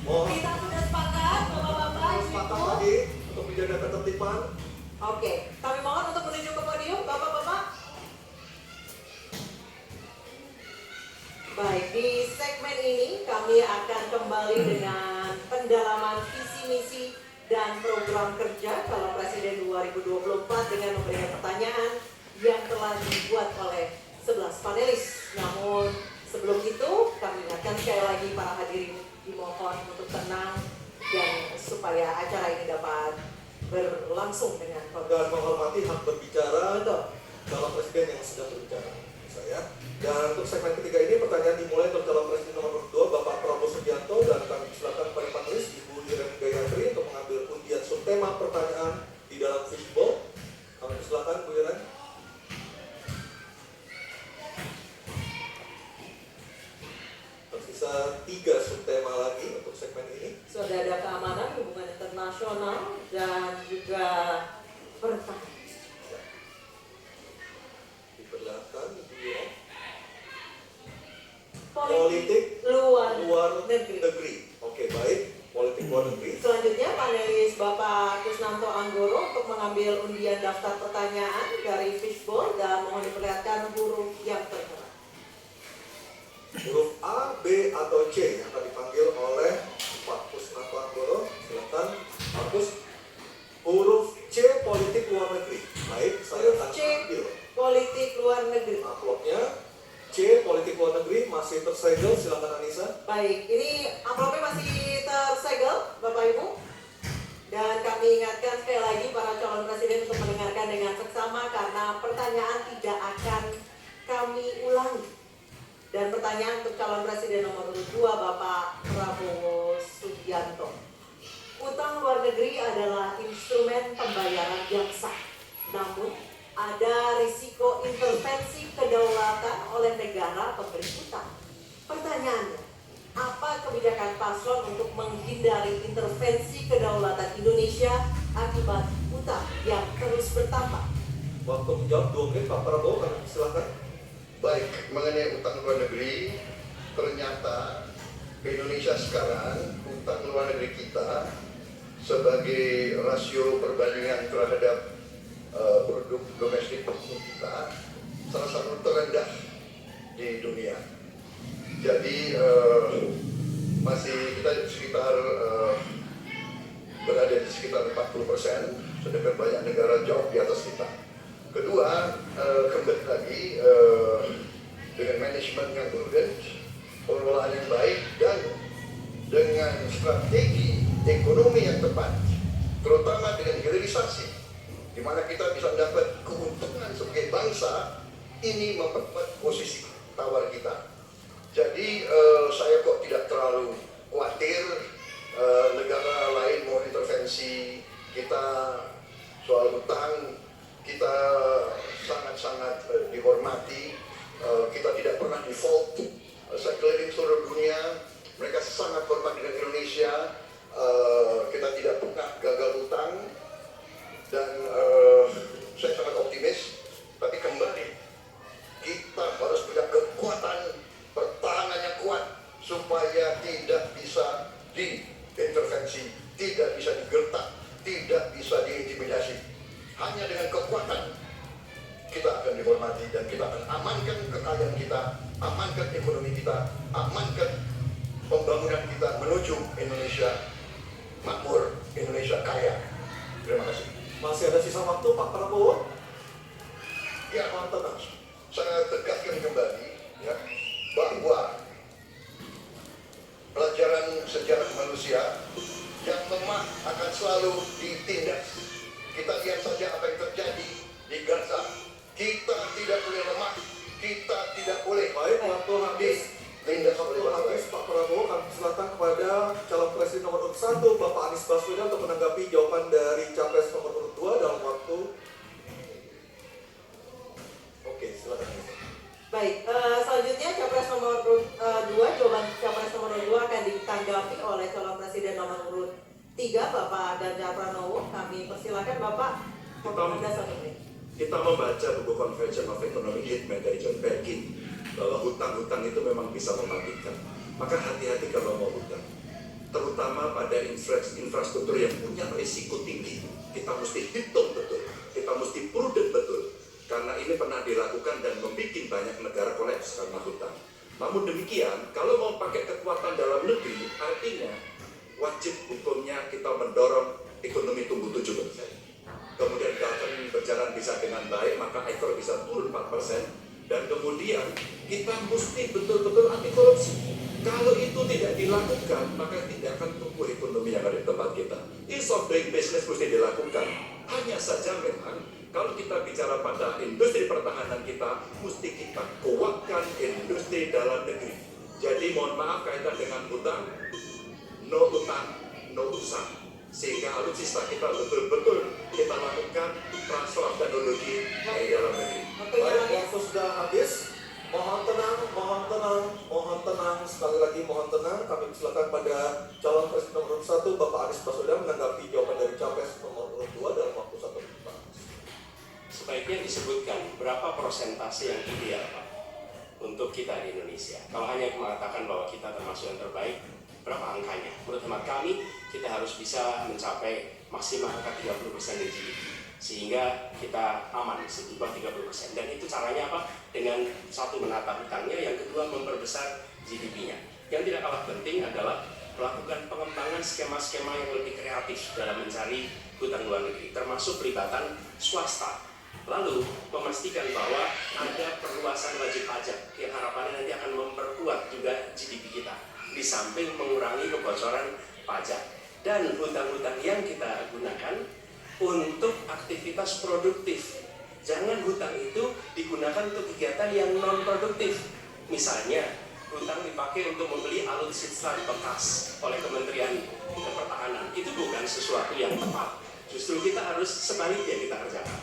Mohon Kita sudah sepakat, Bapak-Bapak, sepakat Ibu. lagi untuk menjaga ketertiban. Oke, kami mohon untuk menuju ke podium, Bapak-Bapak. Baik, di segmen ini kami akan kembali dengan pendalaman visi misi dan program kerja calon presiden 2024 dengan memberikan pertanyaan yang telah dibuat oleh 11 panelis. Namun sebelum itu kami ingatkan sekali lagi para hadirin dimohon untuk tenang dan supaya acara ini dapat berlangsung dengan Dan kondusif. menghormati hak berbicara Betul. calon presiden yang sedang berbicara. Saya. Dan untuk segmen ketiga ini pertanyaan dimulai untuk calon presiden nomor 2 Bapak Prabowo Subianto, dan kami silakan kepada panelis Ibu Irene Gayatri untuk mengambil undian subtema pertanyaan di dalam fishbowl. Kami silakan Bu Irene. Tersisa 3 subtema lagi untuk segmen ini. Sudah ada keamanan, hubungan internasional, dan juga pertahanan. Diperlihatkan Ibu Irene. Politik luar negeri. Oke, baik. Politik luar negeri. Selanjutnya panelis Bapak Kusnanto Anggoro untuk mengambil undian daftar pertanyaan dari fishbowl dan mohon diperlihatkan huruf yang tertera. Huruf A, B, atau C yang akan dipanggil oleh Pak Kusnanto Anggoro. Silakan, Pak Kus. Huruf C, politik luar negeri. Baik, saya akan C, ambil politik luar negeri. amplopnya. C, politik luar negeri masih tersegel. Silakan Anissa. Baik, ini amplopnya masih tersegel, Bapak Ibu. Dan kami ingatkan sekali lagi para calon presiden untuk mendengarkan dengan seksama karena pertanyaan tidak akan kami ulangi. Dan pertanyaan untuk calon presiden nomor 2 Bapak Prabowo Subianto. Utang luar negeri adalah instrumen pembayaran yang sah. Namun, ada risiko intervensi kedaulatan oleh negara pemberi utang. Pertanyaannya, apa kebijakan paslon untuk menghindari intervensi kedaulatan Indonesia akibat utang yang terus bertambah? Waktu menjawab 2 menit, Pak Prabowo. Silakan. Baik, mengenai utang luar negeri, ternyata Indonesia sekarang utang luar negeri kita sebagai rasio perbandingan terhadap produk domestik kita salah satu terendah di dunia. Jadi masih kita sekitar berada di sekitar 40%, sedangkan banyak negara jauh di atas kita. Kedua, kembali lagi dengan manajemen yang prudent, pengelolaan yang baik, dan dengan strategi ekonomi yang tepat, terutama dengan hilirisasi, di mana kita bisa mendapat keuntungan sebagai bangsa, ini memperkuat posisi tawar kita. Jadi saya kok tidak terlalu khawatir negara lain mau intervensi kita soal utang. Kita sangat-sangat dihormati, kita tidak pernah default. Saya keliling seluruh dunia, mereka sangat hormat dengan Indonesia. Kita tidak pernah gagal utang, dan saya sangat optimis. Tapi kembali, kita harus punya kekuatan pertahanan yang kuat supaya tidak bisa diintervensi, tidak bisa digertak, tidak bisa diintimidasi. Hanya dengan kekuatan kita akan dihormati, dan kita akan amankan kekayaan kita, amankan ekonomi kita, amankan pembangunan kita menuju Indonesia makmur, Indonesia kaya. Terima kasih. Masih ada sisa waktu, Pak Prabowo. Ya, tenang. Saya tegaskan kembali ya, bahwa pelajaran sejarah manusia yang lemah akan selalu ditindas. Kita lihat saja apa yang terjadi di Gaza. Kita tidak boleh lemah, kita tidak boleh Baik, waktu habis. tindas Waktu oleh bangsa. habis, Pak Prabowo. Kami silakan kepada calon presiden nomor 1 Bapak Anies Baswedan untuk menanggapi jawaban dari capres nomor 2 dalam waktu. Oke, silakan. Baik, selanjutnya capres nomor 2, jawaban capres nomor 2 akan ditanggapi oleh calon presiden nomor urut 3 Bapak Ganjar Pranowo. Kami persilakan Bapak. Anda 1 menit. Kita membaca buku Convention of Economic Hitman dari John Perkin bahwa hutang-hutang itu memang bisa mematikan. Maka hati-hati kalau mau hutang. terutama pada infrastruktur yang punya risiko tinggi. Kita mesti hitung betul, kita mesti prudent betul, karena ini pernah dilakukan dan membuat banyak negara kolaps karena hutang. Namun demikian, kalau mau pakai kekuatan dalam negeri, artinya wajib hukumnya kita mendorong ekonomi tumbuh 7%. Kemudian government berjalan bisa dengan baik, maka ekor bisa turun 4%. Dan kemudian kita mesti betul-betul anti korupsi. Kalau itu tidak dilakukan, maka tidak akan tumbuh ekonomi yang ada di tempat kita. Ease of doing business mesti dilakukan. Hanya saja memang kalau kita bicara pada industri pertahanan kita, mesti kita kuatkan industri dalam negeri. Jadi mohon maaf kaitan dengan hutang, no utang, no usang. Sehingga alutsista kita betul-betul kita lakukan transfer of teknologi di dalam negeri. Baik, waktu sudah habis. Mohon tenang, mohon tenang, mohon tenang. Sekali lagi mohon tenang. Kami silakan pada calon presiden nomor 1 Bapak Anies Baswedan menanggapi jawaban dari capres nomor 2 dalam waktu 1 menit. Sebaiknya disebutkan berapa persentase yang ideal Pak untuk kita di Indonesia. Kalau hanya mengatakan bahwa kita termasuk yang terbaik, berapa angkanya? Menurut hemat kami, kita harus bisa mencapai maksimal angka 30% dari GDP. Sehingga kita aman setibah 30%. Dan itu caranya apa? Dengan satu menata hutangnya, yang kedua memperbesar GDP-nya. Yang tidak kalah penting adalah melakukan pengembangan skema-skema yang lebih kreatif dalam mencari hutang luar negeri, termasuk pelibatan swasta. Lalu memastikan bahwa ada perluasan wajib pajak yang harapannya nanti akan memperkuat juga GDP kita, di samping mengurangi kebocoran pajak. Dan hutang-hutang yang kita gunakan untuk aktivitas produktif. Jangan hutang itu digunakan untuk kegiatan yang non-produktif. Misalnya, hutang dipakai untuk membeli alutsista bekas oleh Kementerian Pertahanan. Itu bukan sesuatu yang tepat. Justru kita harus sebaliknya kita kerjakan.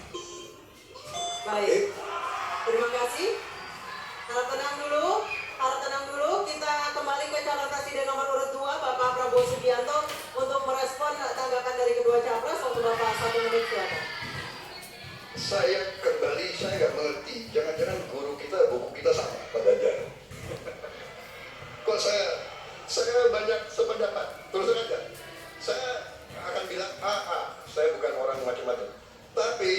Baik, terima kasih. Harap tenang dulu, harap tenang dulu. Kita kembali ke calon presiden nomor urut 2, Bapak Prabowo Subianto, untuk merespon tanggapan dari kedua capres. Waktu Bapak 1 menit, silakan. Saya nggak mengerti. Jangan-jangan guru kita, buku kita sama, Pak Ganjar. Kok saya banyak sependapat. Terus aja. Saya akan bilang saya bukan orang macam-macam. Tapi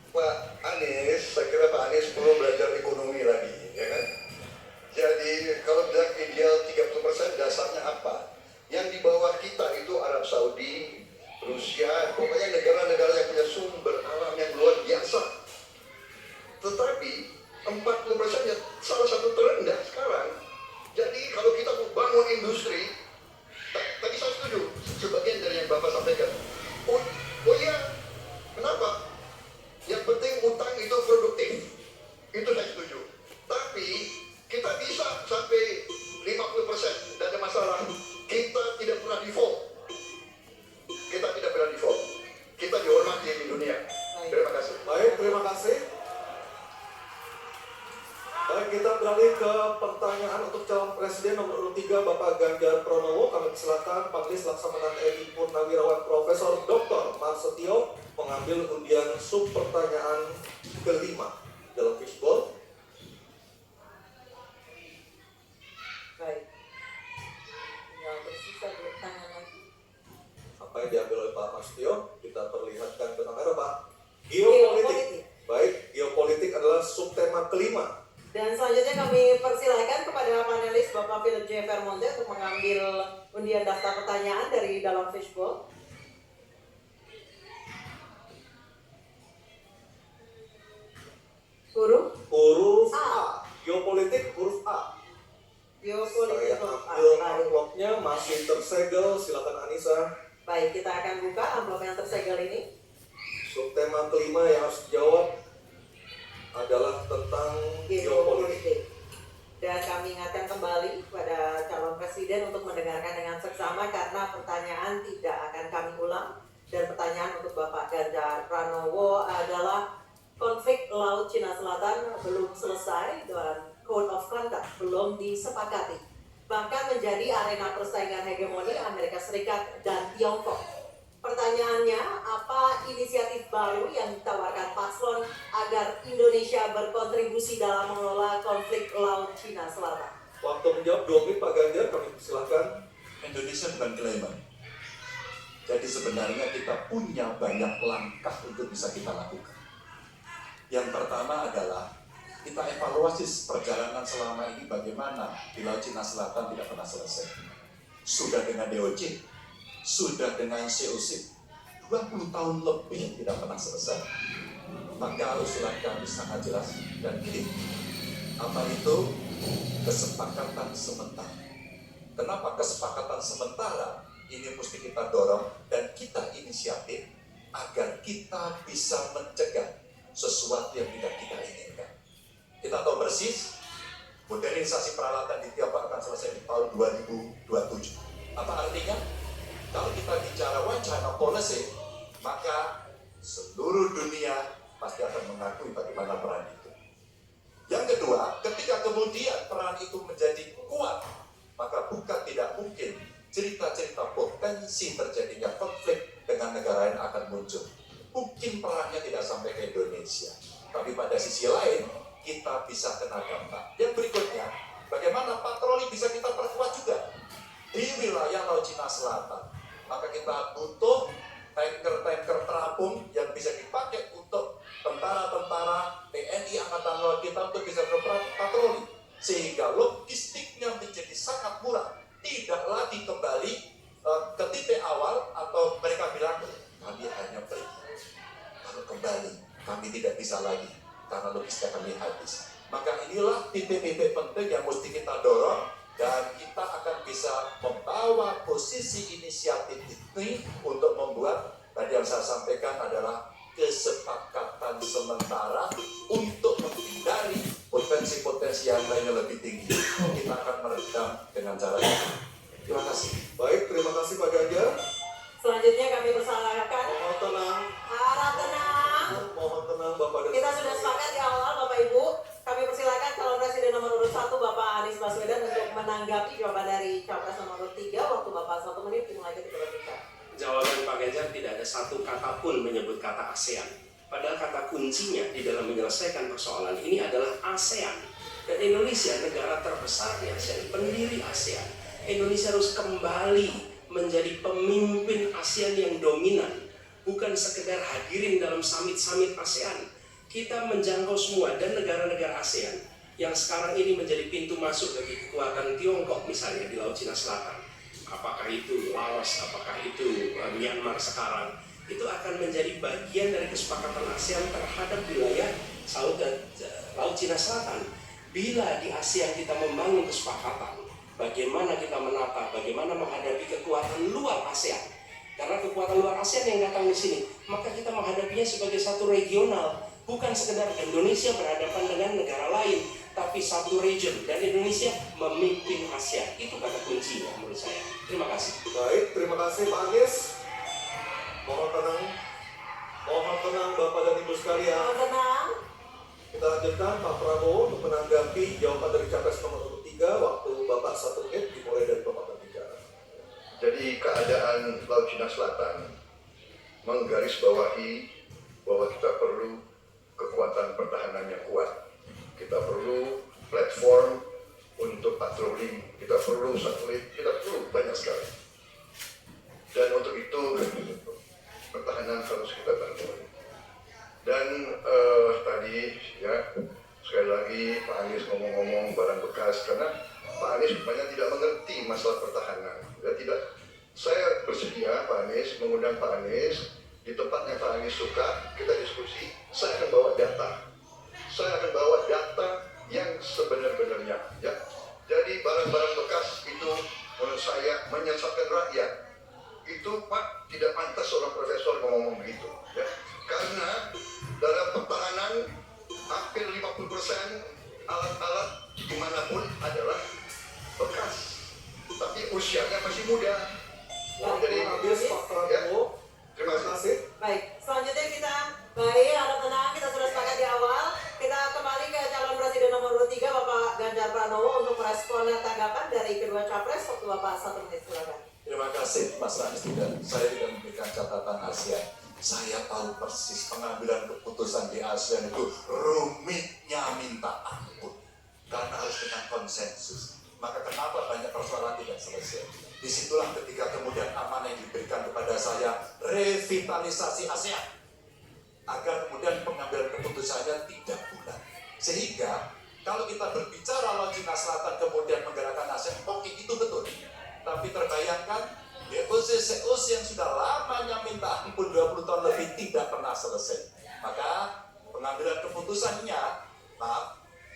Pak Anies, saya kira Pak Anies perlu belajar ekonomi lagi, ya kan? Jadi kalau bilang ideal 30%, dasarnya apa? Yang di bawah kita itu Arab Saudi, Rusia, pokoknya negara-negara yang punya sumber alam yang luar biasa. Tetapi 40% ya salah satu terendah sekarang. Jadi kalau kita mau bangun industri, tadi saya setuju sebagian dari yang Bapak sampaikan. Oh iya, kenapa? Yang penting utang itu produktif. Itu saya setuju. Tapi kita bisa sampai 50%, tidak ada masalah. Kita tidak pernah default. Kita tidak pernah default. Kita dihormati di dunia. Terima kasih. Baik, terima kasih. Baik, kita beralih ke pertanyaan untuk calon presiden nomor urut 3 Bapak Ganjar Pranowo. Kami persilakan Majelis Laksamana TNI Purnawirawan Profesor Dr. Marsetio mengambil undian sub pertanyaan kelima dalam fishbowl. Baik. Tinggal bersisa 2 tangan lagi. Apa yang diambil oleh Pak Marsetio? Kita perlihatkan ke kamera, Pak. Geopolitik. Baik, geopolitik adalah subtema kelima. Dan selanjutnya kami persilakan kepada panelis Bapak Philip J. Vermonte untuk mengambil undian daftar pertanyaan dari dalam fishbowl. Huruf A. Geopolitik huruf A. Geopolitik Saya huruf A. ambil Baik. amplopnya, masih tersegel. Silakan Anissa. Baik, kita akan buka amplop yang tersegel ini. Subtema kelima yang harus dijawab adalah tentang geopolitik. Dan kami ingatkan kembali kepada calon presiden untuk mendengarkan dengan seksama karena pertanyaan tidak akan kami ulang. Dan pertanyaan untuk Bapak Ganjar Pranowo adalah konflik Laut Cina Selatan belum selesai dan Code of Conduct belum disepakati. Bahkan menjadi arena persaingan hegemoni Amerika Serikat dan Tiongkok. Pertanyaannya, apa inisiatif baru yang ditawarkan paslon agar Indonesia berkontribusi dalam mengelola konflik Laut Cina Selatan? Waktu menjawab 2 menit Pak Ganjar, kami persilahkan. Indonesia bukan Clayman. Jadi sebenarnya kita punya banyak langkah untuk bisa kita lakukan. Yang pertama adalah kita evaluasi perjalanan selama ini bagaimana di Laut Cina Selatan tidak pernah selesai. Sudah dengan DOC, sudah dengan COC, 20 tahun lebih tidak pernah selesai. Maka usulan kami sangat jelas dan clear. Apa itu? Kesepakatan sementara. Kenapa kesepakatan sementara? Ini mesti kita dorong dan kita inisiatif agar kita bisa mencegah sesuatu yang tidak kita inginkan. Kita tahu persis, modernisasi peralatan di Tiongkok akan selesai di tahun 2027. Apa artinya? Kalau kita bicara One China Policy, maka seluruh dunia pasti akan mengakui bagaimana peran itu. Yang kedua, ketika kemudian peran itu menjadi kuat, maka bukan tidak mungkin cerita-cerita potensi terjadinya konflik dengan negara lain akan muncul. Mungkin perannya tidak sampai ke Indonesia, tapi pada sisi lain kita bisa kena dampak. Yang berikutnya, bagaimana patroli bisa kita perkuat juga di wilayah Laut Cina Selatan. Maka kita butuh tanker-tanker terapung yang bisa dipakai untuk tentara-tentara TNI Angkatan Laut kita untuk bisa berpatroli, sehingga logistiknya menjadi sangat murah. Tidak lagi kembali ke titik awal atau mereka bilang kami hanya pergi, kalau kembali kami tidak bisa lagi karena logistik kami habis. Maka inilah titik-titik penting yang mesti kita dorong dan kita akan bisa membawa posisi inisiatif ini untuk membuat tadi yang saya sampaikan adalah kesepakatan sementara untuk menghindari potensi-potensi yang lainnya lebih tinggi. Kita akan meredam dengan cara ini. Terima kasih. Baik, terima kasih Pak Ganjar. Selanjutnya kami persilahkan. Mohon tenang. Harap tenang. Mohon tenang Bapak dan Kita sudah sepakat di awal Bapak Ibu. Kami persilakan calon presiden nomor urut 1 Bapak Anies Baswedan untuk menanggapi jawaban dari capres nomor urut 3. Waktu Bapak 1 menit dimulai ketika berbicara. Jawaban Pak Ganjar tidak ada satu kata pun menyebut kata ASEAN. Padahal kata kuncinya di dalam menyelesaikan persoalan ini adalah ASEAN. Dan Indonesia, negara terbesar di ASEAN, pendiri ASEAN. Indonesia harus kembali menjadi pemimpin ASEAN yang dominan. Bukan sekedar hadirin dalam summit-summit ASEAN. Kita menjangkau semua dan negara-negara ASEAN yang sekarang ini menjadi pintu masuk bagi kekuatan Tiongkok misalnya di Laut Cina Selatan. Apakah itu Laos, apakah itu Myanmar sekarang, itu akan menjadi bagian dari kesepakatan ASEAN terhadap wilayah Laut Cina Selatan. Bila di ASEAN kita membangun kesepakatan, bagaimana kita menata, bagaimana menghadapi kekuatan luar ASEAN. Karena kekuatan luar ASEAN yang datang di sini, maka kita menghadapinya sebagai satu regional, bukan sekedar Indonesia berhadapan dengan negara lain, tapi satu region, dan Indonesia memimpin ASEAN. Itu kata kuncinya menurut saya. Terima kasih. Baik, terima kasih Pak Anies. Mohon tenang. Mohon tenang Bapak dan Ibu sekalian. Mohon tenang. Kita lanjutkan Pak Prabowo untuk menanggapi jawaban dari capres nomor urut 3. Waktu Bapak 1 menit dimulai dari Bapak berbicara. Jadi keadaan Laut Cina Selatan menggarisbawahi bahwa kita perlu kekuatan pertahanan yang kuat. Kita perlu platform untuk patroli, kita perlu satelit, kita perlu banyak sekali. Dan untuk itu pertahanan harus kita bangun. Dan tadi ya sekali lagi Pak Anies ngomong-ngomong barang bekas karena Pak Anies rupanya tidak mengerti masalah pertahanan. Ya, tidak. Saya bersedia Pak Anies mengundang Pak Anies di tempat yang Pak Anies suka, kita diskusi. Saya akan bawa data. Saya akan bawa data yang sebenar-benarnya. Ya. Jadi barang-barang bekas itu menurut saya menyesatkan rakyat. Itu Pak tidak pantas seorang profesor ngomong begitu. Ya. Karena dalam pertahanan hampir 50% alat-alat dimanapun adalah bekas. Tapi usianya masih muda. Jadi habis Pak Prabowo. Terima kasih. Baik, selanjutnya kita harap tenang, kita sudah sepakat di awal. Kita kembali ke calon presiden nomor urut 3 Bapak Ganjar Pranowo untuk merespon tanggapan dari kedua capres. Waktu Bapak 1 menit, silakan. Terima kasih Mas Anies. Saya tidak memberikan catatan ASEAN. Saya tahu persis pengambilan keputusan di ASEAN itu rumitnya minta ampun. Karena harus dengan konsensus. maka kenapa banyak persoalan tidak selesai? Disitulah ketika kemudian amanah yang diberikan kepada saya, revitalisasi ASEAN, agar kemudian pengambilan keputusannya tidak bulat. Sehingga kalau kita berbicara laut Cina Selatan kemudian menggerakkan ASEAN, oke itu betul. Tapi terbayangkan OC yang sudah lamanya minta ampun 20 tahun lebih tidak pernah selesai. Maka pengambilan keputusannya,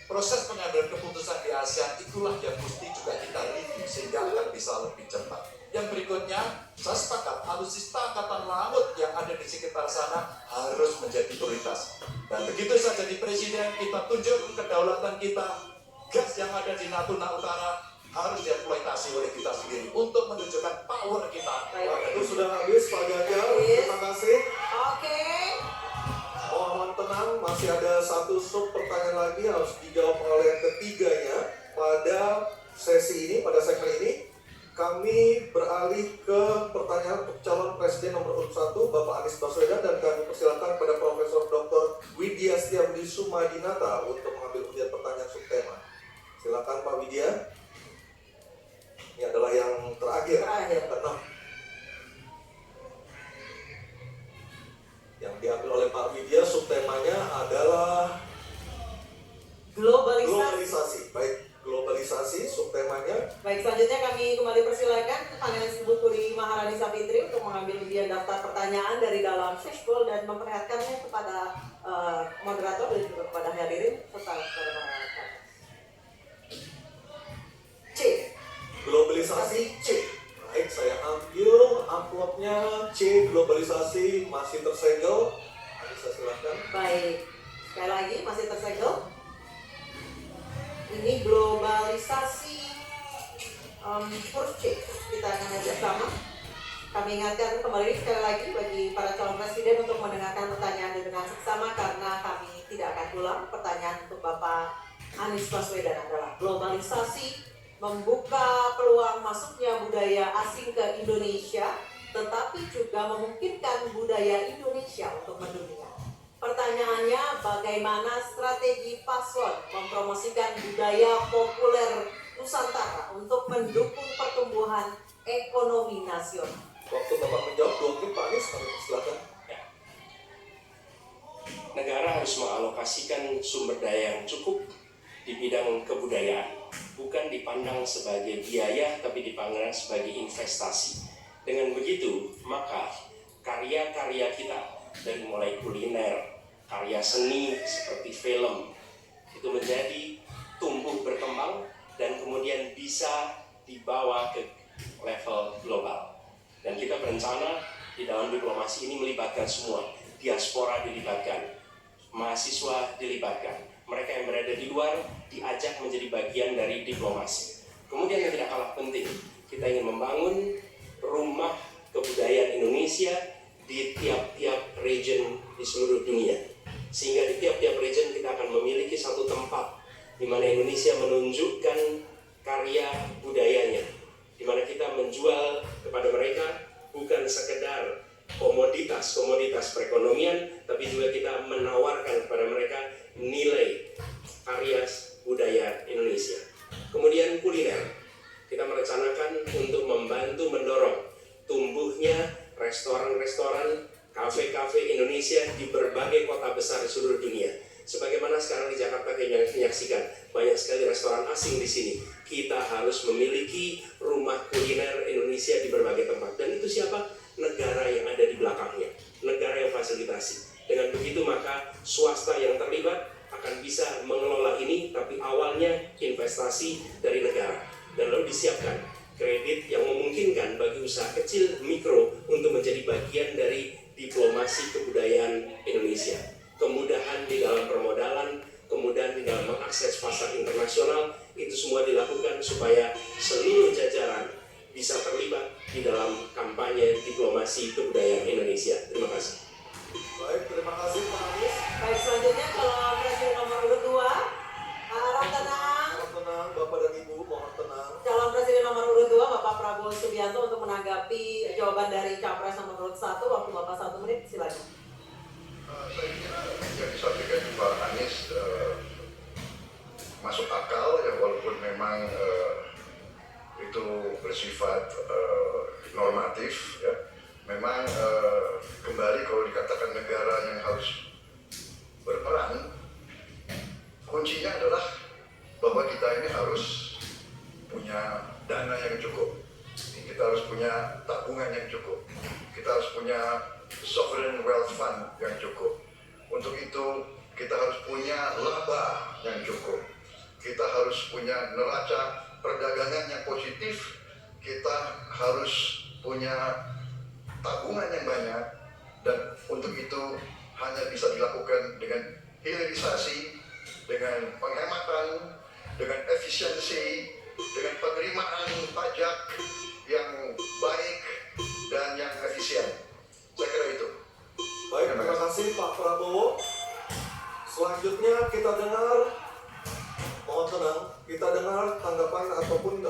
proses pengambilan keputusan di ASEAN itulah yang mesti juga kita review sehingga akan bisa lebih cepat. Yang berikutnya, saya sepakat alutsista angkatan laut yang ada di sekitar sana harus menjadi prioritas. Dan begitu saya jadi presiden, kita tunjuk kedaulatan kita, gas yang ada di Natuna Utara harus dieksploitasi oleh kita sendiri untuk menunjukkan power kita. Waktu sudah habis Pak Ganjar, terima kasih. Oke. Mohon tenang, masih ada satu sub pertanyaan lagi harus dijawab oleh yang ketiganya. Pada sesi ini, pada segmen ini, kami beralih ke pertanyaan untuk calon presiden nomor urut 1, Bapak Anies Baswedan, dan kami persilakan kepada Profesor Dr. Widya Setiabudi Sumadinata untuk mengambil undian pertanyaan subtema. Silakan Pak Widya. Ini adalah yang terakhir. Keenam. Yang diambil oleh Pak Widya, subtemanya adalah globalisasi. Baik, globalisasi subtemanya. Baik, selanjutnya kami kembali persilakan panelis Ibu Puri Maharani Sapitri untuk mengambil undian daftar pertanyaan dari dalam fishbowl dan memperlihatkannya kepada moderator dan juga kepada hadirin serta kepada masyarakat. C. Globalisasi C. Baik, saya ambil amplopnya C, globalisasi masih tersegel. Bisa silakan. Baik, sekali lagi masih tersegel. Ini globalisasi huruf C. Kita akan lihat bersama. Kami ingatkan kembali sekali lagi bagi para calon presiden untuk mendengarkan pertanyaan dengan seksama karena kami tidak akan ulang. Pertanyaan untuk Bapak Anies Baswedan adalah globalisasi membuka peluang masuknya budaya asing ke Indonesia, tetapi juga memungkinkan budaya Indonesia untuk mendunia. Pertanyaannya, bagaimana strategi paslon mempromosikan budaya populer Nusantara untuk mendukung pertumbuhan ekonomi nasional? Waktu Bapak menjawab 2 menit, Pak Anies, kami silakan. Negara harus mengalokasikan sumber daya yang cukup di bidang kebudayaan, bukan dipandang sebagai biaya tapi dipandang sebagai investasi. Dengan begitu, maka karya-karya kita dari mulai kuliner, karya seni seperti film itu menjadi tumbuh berkembang dan kemudian bisa dibawa ke level global. Dan kita berencana di dalam diplomasi ini melibatkan semua, diaspora dilibatkan, mahasiswa dilibatkan, mereka yang berada di luar diajak menjadi bagian dari diplomasi. Kemudian yang tidak kalah penting, kita ingin membangun rumah kebudayaan Indonesia di tiap-tiap region di seluruh dunia. Sehingga di tiap-tiap region kita akan memiliki satu tempat di mana Indonesia menunjukkan karya budayanya, di mana kita menjual kepada mereka bukan sekedar komoditas perekonomian, tapi juga kita menawarkan kepada mereka nilai karya budaya Indonesia. Kemudian kuliner, kita merencanakan untuk membantu mendorong tumbuhnya restoran-restoran, kafe-kafe Indonesia di berbagai kota besar di seluruh dunia. Sebagaimana sekarang di Jakarta kita menyaksikan banyak sekali restoran asing di sini. Kita harus memiliki rumah kuliner Indonesia di berbagai tempat. Dan itu siapa? Negara yang ada di belakangnya, negara yang fasilitasi. Dengan begitu maka swasta yang terlibat akan bisa mengelola ini, tapi awalnya investasi dari negara. Dan lalu disiapkan kredit yang memungkinkan bagi usaha kecil mikro untuk menjadi bagian dari diplomasi kebudayaan Indonesia. Kemudahan di dalam permodalan, kemudian di dalam mengakses pasar internasional, itu semua dilakukan supaya seluruh jajaran bisa terlibat di dalam kampanye diplomasi kebudayaan Indonesia. Terima kasih. Baik, terima kasih Pak Anies. Baik, selanjutnya calon presiden nomor urut 2, harap tenang. Mohon tenang, Bapak dan Ibu, mohon tenang. Calon presiden nomor urut 2, Bapak Prabowo Subianto untuk menanggapi jawaban dari capres nomor urut 1. Waktu Bapak 1 menit, silakan. Saya kira yang disampaikan Pak Anies masuk akal ya, walaupun memang bersifat normatif, ya. Memang kembali kalau dikatakan negara yang harus berperan, kuncinya adalah bahwa kita ini harus punya dana yang cukup, kita harus punya tabungan yang cukup, kita harus punya sovereign wealth fund yang cukup. Untuk itu kita harus punya laba yang cukup, kita harus punya neraca perdagangan yang positif, kita harus punya tabungan yang banyak, dan untuk itu hanya bisa dilakukan dengan hilirisasi, dengan penghematan, dengan efisiensi, dengan penerimaan pajak yang baik dan yang efisien. Saya kira itu. Baik, terima kasih Pak Prabowo. Selanjutnya kita dengar, mohon tenang, kita dengar tanggapan ataupun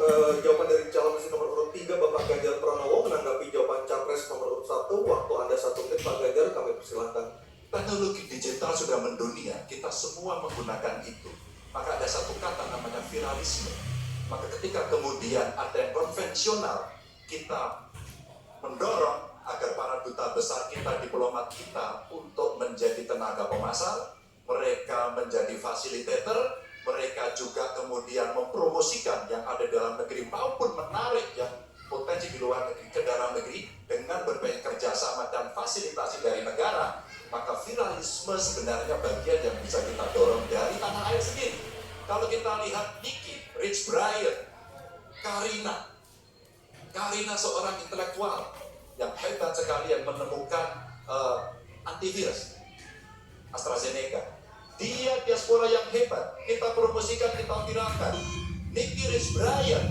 jawaban dari calon presiden nomor urut 3 Bapak Ganjar Pranowo menanggapi jawaban capres nomor urut 1. Waktu Anda 1 menit Pak Ganjar, kami persilahkan. Teknologi digital sudah mendunia, kita semua menggunakan itu. Maka ada satu kata namanya viralisme. Maka ketika kemudian ada yang konvensional, kita mendorong agar para duta besar kita, diplomat kita untuk menjadi tenaga pemasar, mereka menjadi fasilitator, mereka juga kemudian mempromosikan yang ada dalam negeri maupun menarik yang potensi di luar negeri ke dalam negeri dengan berbagai kerjasama dan fasilitasi dari negara. Maka viralisme sebenarnya bagian yang bisa kita dorong dari tanah air sendiri. Kalau kita lihat Nicky, Rich Brian, Karina seorang intelektual yang hebat sekali yang menemukan antivirus AstraZeneca. Dia diaspora yang hebat, kita promosikan, kita viralkan. Nicky Rich Brian,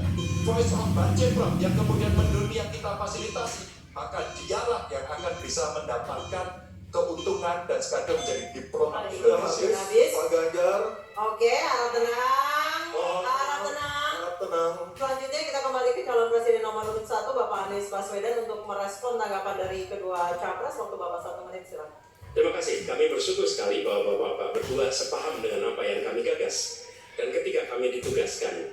Voice of Banjepram yang kemudian mendunia kita fasilitasi, maka dialah yang akan bisa mendapatkan keuntungan dan sekaligus menjadi diplomat Sudah Indonesia. habis, Pak Ganjar. Oke, harap tenang. Mohon Harap tenang. harap tenang. Selanjutnya kita kembali ke calon presiden nomor urut 1 Bapak Anies Baswedan untuk merespon tanggapan dari kedua capres. Waktu Bapak 1 menit, silakan. Terima kasih. Kami bersyukur sekali bahwa Bapak berdua sepaham dengan apa yang kami gagas. Dan ketika kami ditugaskan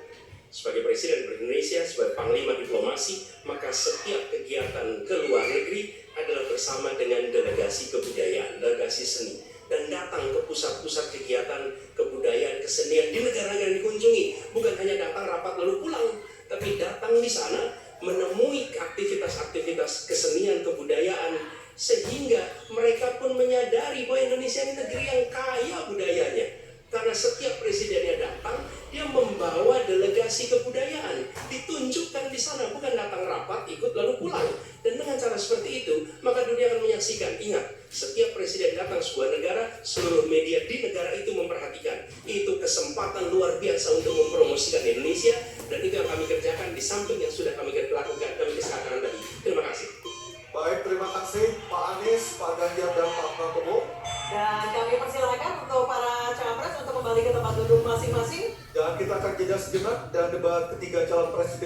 sebagai Presiden Indonesia, sebagai Panglima Diplomasi, maka setiap kegiatan ke luar negeri adalah bersama dengan delegasi kebudayaan, delegasi seni, dan datang ke pusat-pusat kegiatan kebudayaan, kesenian di negara yang dikunjungi. Bukan hanya datang rapat lalu pulang, tapi datang di sana menemui aktivitas-aktivitas kesenian, kebudayaan, sehingga mereka pun menyadari bahwa Indonesia ini negeri yang kaya budayanya. Karena setiap presidennya datang, dia membawa delegasi kebudayaan, ditunjukkan di sana, bukan datang rapat, ikut lalu pulang. Dan dengan cara seperti itu, maka dunia akan menyaksikan. Ingat, setiap presiden datang sebuah negara, seluruh media di negara itu memperhatikan. Itu kesempatan luar biasa untuk mempromosikan Indonesia, dan itu yang kami kerjakan di samping yang sudah kami lakukan, kami kesepakatan tadi. Terima kasih. Baik, terima kasih Pak Anies, Pak Ganjar, dan Pak Prabowo. Dan kami persilakan untuk para capres untuk kembali ke tempat duduk masing-masing. Dan kita akan jeda sejenak dan debat ketiga calon presiden.